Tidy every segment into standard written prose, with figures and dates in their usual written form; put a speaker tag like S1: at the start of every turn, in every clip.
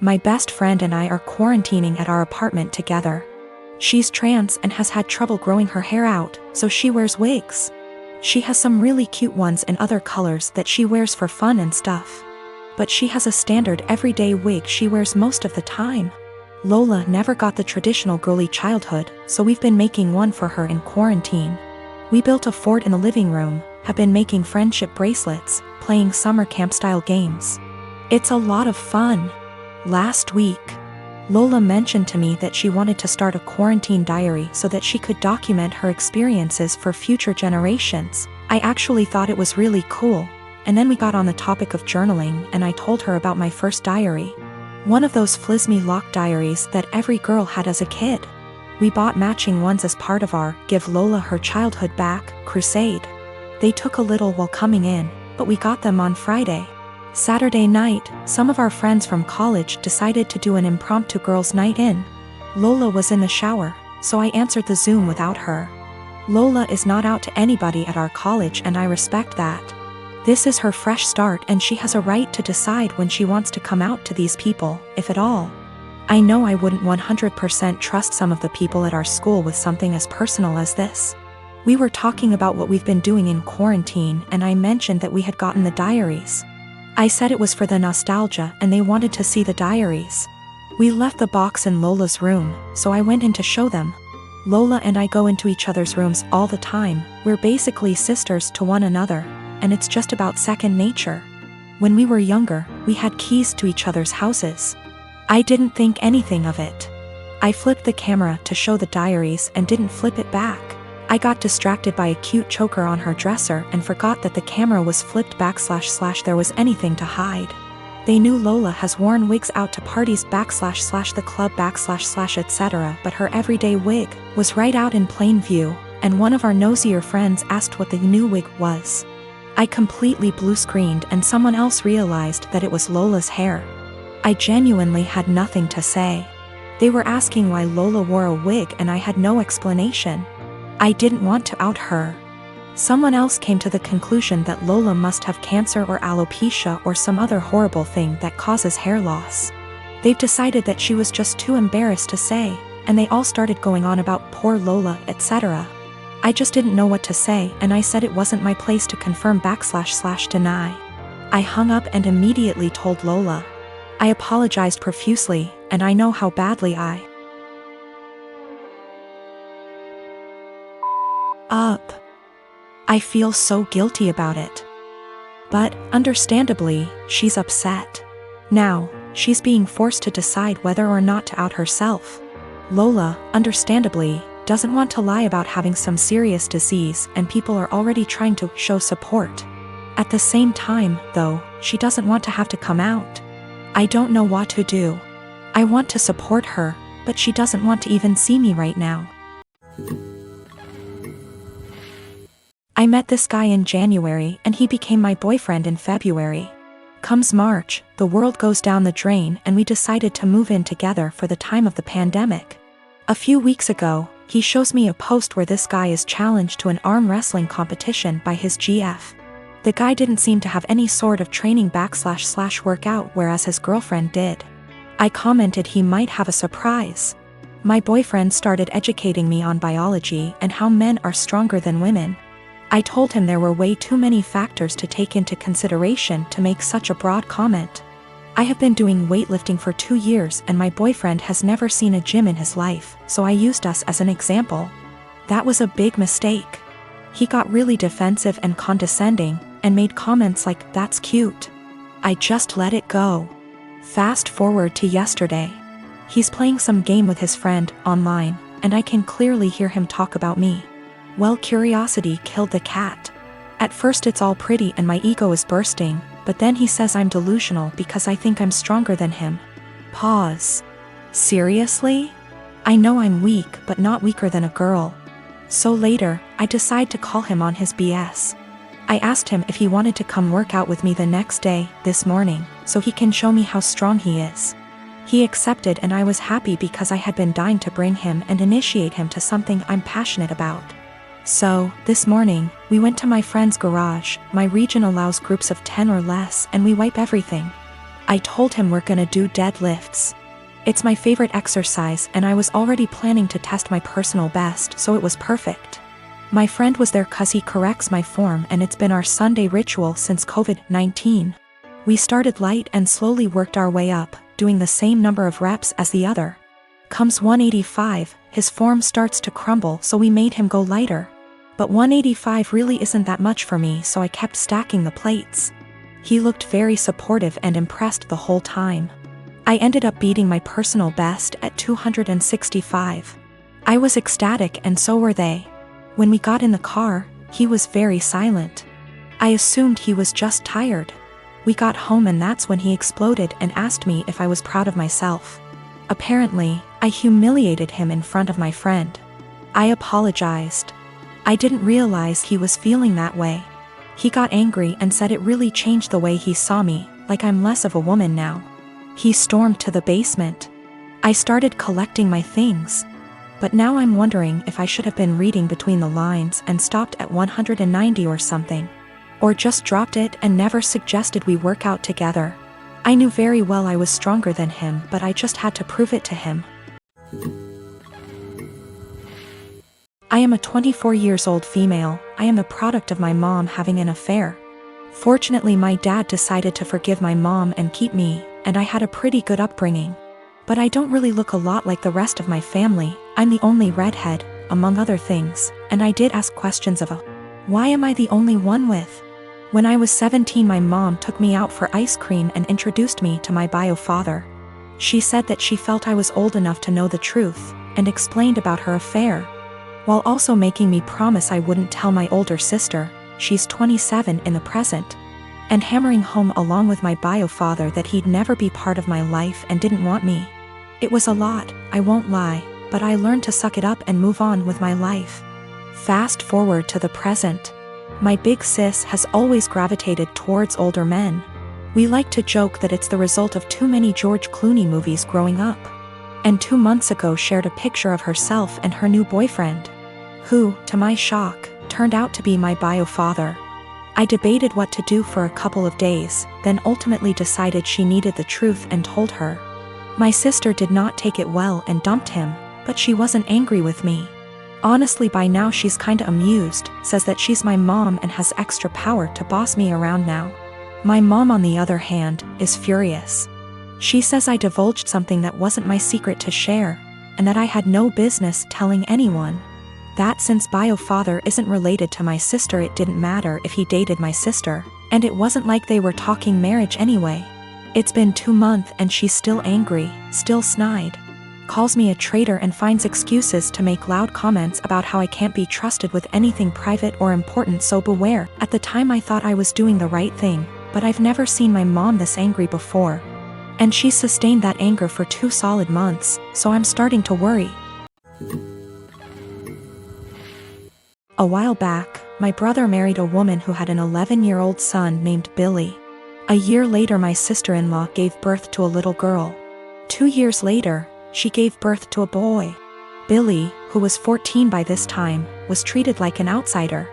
S1: My best friend and I are quarantining at our apartment together. She's trans and has had trouble growing her hair out, so she wears wigs. She has some really cute ones in other colors that she wears for fun and stuff. But she has a standard everyday wig she wears most of the time. Lola never got the traditional girly childhood, so we've been making one for her in quarantine. We built a fort in the living room, have been making friendship bracelets, playing summer camp-style games. It's a lot of fun. Last week, Lola mentioned to me that she wanted to start a quarantine diary so that she could document her experiences for future generations. I actually thought it was really cool, and then we got on the topic of journaling and I told her about my first diary. One of those flismy lock diaries that every girl had as a kid. We bought matching ones as part of our Give Lola Her Childhood Back crusade. They took a little while coming in, but we got them on Friday. Saturday night, some of our friends from college decided to do an impromptu girls' night in. Lola was in the shower, so I answered the Zoom without her. Lola is not out to anybody at our college and I respect that. This is her fresh start and she has a right to decide when she wants to come out to these people, if at all. I know I wouldn't 100% trust some of the people at our school with something as personal as this. We were talking about what we've been doing in quarantine and I mentioned that we had gotten the diaries. I said it was for the nostalgia and they wanted to see the diaries. We left the box in Lola's room, so I went in to show them. Lola and I go into each other's rooms all the time, we're basically sisters to one another, and it's just about second nature. When we were younger, we had keys to each other's houses. I didn't think anything of it. I flipped the camera to show the diaries and didn't flip it back. I got distracted by a cute choker on her dresser and forgot that the camera was flipped back / there was anything to hide. They knew Lola has worn wigs out to parties / the club / etc., but her everyday wig was right out in plain view, and one of our nosier friends asked what the new wig was. I completely blue-screened and someone else realized that it was Lola's hair. I genuinely had nothing to say. They were asking why Lola wore a wig and I had no explanation. I didn't want to out her. Someone else came to the conclusion that Lola must have cancer or alopecia or some other horrible thing that causes hair loss. They've decided that she was just too embarrassed to say, and they all started going on about poor Lola, etc. I just didn't know what to say and I said it wasn't my place to confirm / deny. I hung up and immediately told Lola. I apologized profusely, and I know how badly I I feel so guilty about it. But, understandably, she's upset. Now, she's being forced to decide whether or not to out herself. Lola, understandably, doesn't want to lie about having some serious disease and people are already trying to show support. At the same time, though, she doesn't want to have to come out. I don't know what to do. I want to support her, but she doesn't want to even see me right now. I met this guy in January and he became my boyfriend in February. Comes March, the world goes down the drain and we decided to move in together for the time of the pandemic. A few weeks ago, he shows me a post where this guy is challenged to an arm wrestling competition by his GF. The guy didn't seem to have any sort of training / workout, whereas his girlfriend did. I commented he might have a surprise. My boyfriend started educating me on biology and how men are stronger than women. I told him there were way too many factors to take into consideration to make such a broad comment. I have been doing weightlifting for 2 years and my boyfriend has never seen a gym in his life, so I used us as an example. That was a big mistake. He got really defensive and condescending, and made comments like, "That's cute." I just let it go. Fast forward to yesterday. He's playing some game with his friend, online, and I can clearly hear him talk about me. Well, curiosity killed the cat. At first it's all pretty and my ego is bursting, but then he says I'm delusional because I think I'm stronger than him. Pause. Seriously? I know I'm weak but not weaker than a girl. So later, I decide to call him on his BS. I asked him if he wanted to come work out with me the next day, this morning, so he can show me how strong he is. He accepted and I was happy because I had been dying to bring him and initiate him to something I'm passionate about. So, this morning, we went to my friend's garage. My region allows groups of 10 or less and we wipe everything. I told him we're gonna do deadlifts. It's my favorite exercise and I was already planning to test my personal best, so it was perfect. My friend was there 'cause he corrects my form and it's been our Sunday ritual since COVID-19. We started light and slowly worked our way up, doing the same number of reps as the other. Comes 185, his form starts to crumble, so we made him go lighter. But 185 really isn't that much for me, so I kept stacking the plates. He looked very supportive and impressed the whole time. I ended up beating my personal best at 265. I was ecstatic and so were they. When we got in the car, he was very silent. I assumed he was just tired. We got home and that's when he exploded and asked me if I was proud of myself. Apparently, I humiliated him in front of my friend. I apologized. I didn't realize he was feeling that way. He got angry and said it really changed the way he saw me, like I'm less of a woman now. He stormed to the basement. I started collecting my things. But now I'm wondering if I should have been reading between the lines and stopped at 190 or something. Or just dropped it and never suggested we work out together. I knew very well I was stronger than him, but I just had to prove it to him. I am a 24 years old female. I am the product of my mom having an affair. Fortunately, my dad decided to forgive my mom and keep me, and I had a pretty good upbringing. But I don't really look a lot like the rest of my family. I'm the only redhead, among other things, and I did ask questions of why am I the only one with? When I was 17, my mom took me out for ice cream and introduced me to my bio father. She said that she felt I was old enough to know the truth, and explained about her affair, while also making me promise I wouldn't tell my older sister, she's 27 in the present, and hammering home along with my bio father that he'd never be part of my life and didn't want me. It was a lot, I won't lie, but I learned to suck it up and move on with my life. Fast forward to the present. My big sis has always gravitated towards older men. We like to joke that it's the result of too many George Clooney movies growing up. And 2 months ago shared a picture of herself and her new boyfriend, who, to my shock, turned out to be my bio father. I debated what to do for a couple of days, then ultimately decided she needed the truth and told her. My sister did not take it well and dumped him, but she wasn't angry with me. Honestly, by now she's kinda amused, says that she's my mom and has extra power to boss me around now. My mom, on the other hand, is furious. She says I divulged something that wasn't my secret to share, and that I had no business telling anyone. That since bio father isn't related to my sister, it didn't matter if he dated my sister, and it wasn't like they were talking marriage anyway. It's been 2 months and she's still angry, still snide. Calls me a traitor and finds excuses to make loud comments about how I can't be trusted with anything private or important, so beware. At the time I thought I was doing the right thing, but I've never seen my mom this angry before. And she's sustained that anger for 2 solid months, so I'm starting to worry. A while back, my brother married a woman who had an 11-year-old son named Billy. A year later, my sister-in-law gave birth to a little girl. 2 years later, she gave birth to a boy. Billy, who was 14 by this time, was treated like an outsider.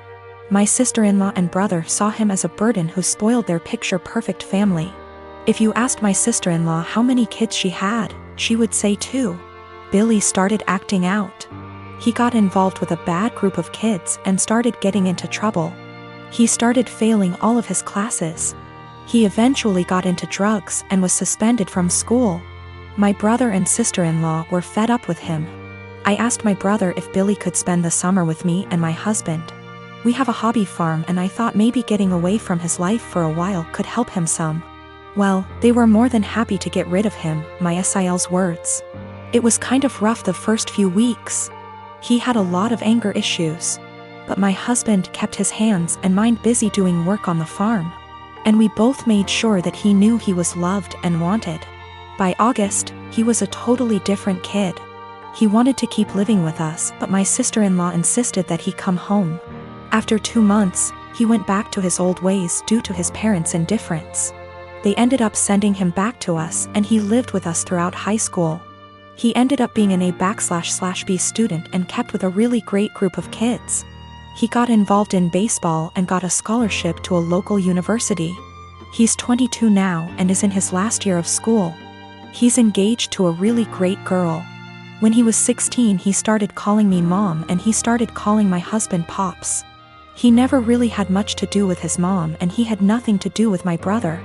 S1: My sister-in-law and brother saw him as a burden who spoiled their picture-perfect family. If you asked my sister-in-law how many kids she had, she would say 2. Billy started acting out. He got involved with a bad group of kids and started getting into trouble. He started failing all of his classes. He eventually got into drugs and was suspended from school. My brother and sister-in-law were fed up with him. I asked my brother if Billy could spend the summer with me and my husband. We have a hobby farm and I thought maybe getting away from his life for a while could help him some. Well, they were more than happy to get rid of him, my SIL's words. It was kind of rough the first few weeks. He had a lot of anger issues. But my husband kept his hands and mind busy doing work on the farm. And we both made sure that he knew he was loved and wanted. By August, he was a totally different kid. He wanted to keep living with us, but my sister-in-law insisted that he come home. After 2 months, he went back to his old ways due to his parents' indifference. They ended up sending him back to us and he lived with us throughout high school. He ended up being an A/B student and kept with a really great group of kids. He got involved in baseball and got a scholarship to a local university. He's 22 now and is in his last year of school. He's engaged to a really great girl. When he was 16, he started calling me mom and he started calling my husband pops. He never really had much to do with his mom and he had nothing to do with my brother.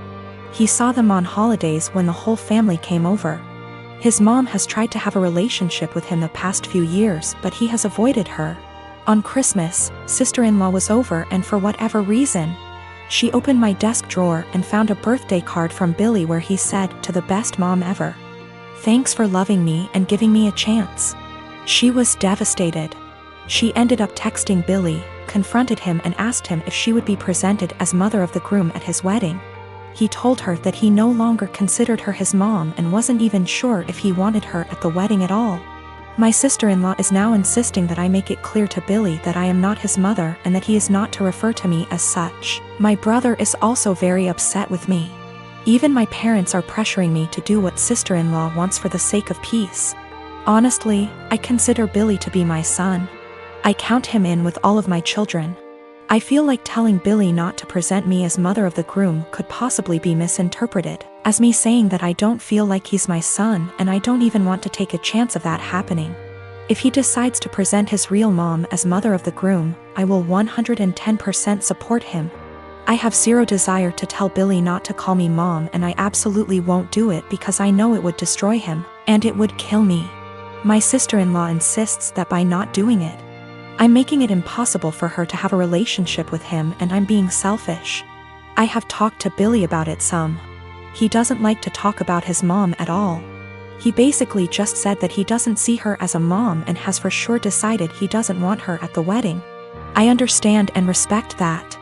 S1: He saw them on holidays when the whole family came over. His mom has tried to have a relationship with him the past few years, but he has avoided her. On Christmas, sister-in-law was over and for whatever reason, she opened my desk drawer and found a birthday card from Billy where he said, "To the best mom ever. Thanks for loving me and giving me a chance." She was devastated. She ended up texting Billy, confronted him and asked him if she would be presented as mother of the groom at his wedding. He told her that he no longer considered her his mom and wasn't even sure if he wanted her at the wedding at all. My sister-in-law is now insisting that I make it clear to Billy that I am not his mother and that he is not to refer to me as such. My brother is also very upset with me. Even my parents are pressuring me to do what sister-in-law wants for the sake of peace. Honestly, I consider Billy to be my son. I count him in with all of my children. I feel like telling Billy not to present me as mother of the groom could possibly be misinterpreted as me saying that I don't feel like he's my son and I don't even want to take a chance of that happening. If he decides to present his real mom as mother of the groom, I will 110% support him. I have zero desire to tell Billy not to call me mom and I absolutely won't do it because I know it would destroy him, and it would kill me. My sister-in-law insists that by not doing it, I'm making it impossible for her to have a relationship with him and I'm being selfish. I have talked to Billy about it some. He doesn't like to talk about his mom at all. He basically just said that he doesn't see her as a mom and has for sure decided he doesn't want her at the wedding. I understand and respect that.